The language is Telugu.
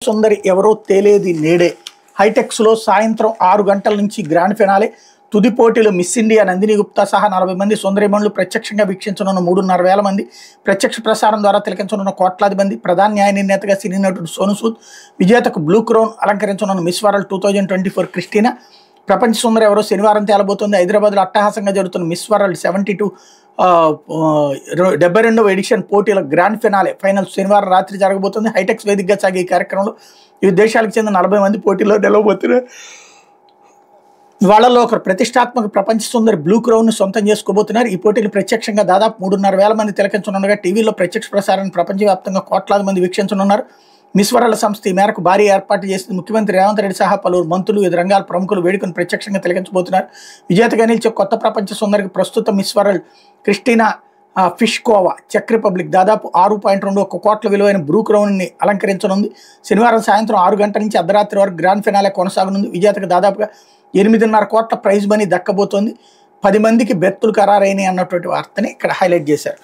సుందరి ఎవరో తేలేది నేడే. హైటెక్స్లో సాయంత్రం 6 గంటల నుంచి గ్రాండ్ ఫినాలే. తుది పోటీలు మిస్ ఇండియా నందిని గుప్తా సహా 40 మంది సుందరిమణులు ప్రత్యక్షంగా వీక్షించనున్న 3,500 మంది, ప్రత్యక్ష ప్రసారం ద్వారా తిలకించనున్న కోట్లాది మంది, ప్రధాన న్యాయ నిర్ణేతగా సినీ నటుడు సోను సూద్, విజేతకు బ్లూ క్రౌన్ అలంకరించనున్న మిస్ వరల్డ్ 2024 క్రిస్టినా, ప్రపంచ సుందరి ఎవరో శనివారం తేలబోతోంది. హైదరాబాద్లో అట్టహాసంగా జరుగుతున్న మిస్ వరల్డ్ 72వ ఎడిషన్ పోటీల గ్రాండ్ ఫినాలే ఫైనల్ శనివారం రాత్రి జరగబోతుంది. హైటెక్స్ వేదికగా సాగే ఈ కార్యక్రమంలో వివిధ దేశాలకు చెందిన 40 మంది పోటీల్లో నిలవబోతున్నారు. వాళ్ళలో ఒకరు ప్రతిష్టాత్మక ప్రపంచ సుందరి బ్లూ క్రౌన్ సొంతం చేసుకోబోతున్నారు. ఈ పోటీలు ప్రత్యక్షంగా దాదాపు 3,500 మంది తిలకించనుండగా టీవీలో ప్రత్యక్ష ప్రసారాన్ని ప్రపంచవ్యాప్తంగా కోట్లాది మంది వీక్షించనున్నారు. మిస్ వరల్డ్ సంస్థ ఈ మేరకు భారీ ఏర్పాటు చేసింది. ముఖ్యమంత్రి రేవంత్ రెడ్డి సహా పలువురు మంత్రులు, వివిధ రంగాల ప్రముఖులు వేడుకను ప్రత్యక్షంగా తిలకించబోతున్నారు. విజేతగా నిలిచే కొత్త ప్రపంచ సుందరికి ప్రస్తుతం మిస్ వరల్డ్ క్రిస్టినా ఫిష్కోవా చెక్ రిపబ్లిక్ దాదాపు 6.21 కోట్ల విలువైన బ్లూ క్రౌన్ని అలంకరించనుంది. శనివారం సాయంత్రం 6 గంటల నుంచి అర్ధరాత్రి వరకు గ్రాండ్ ఫినాలే కొనసాగనుంది. విజేతకు దాదాపుగా 8.5 కోట్ల ప్రైజ్ మనీ దక్కబోతోంది. 10 మందికి బెర్తులు ఖరారైనాయి అన్నటువంటి వార్తని ఇక్కడ హైలైట్ చేశారు.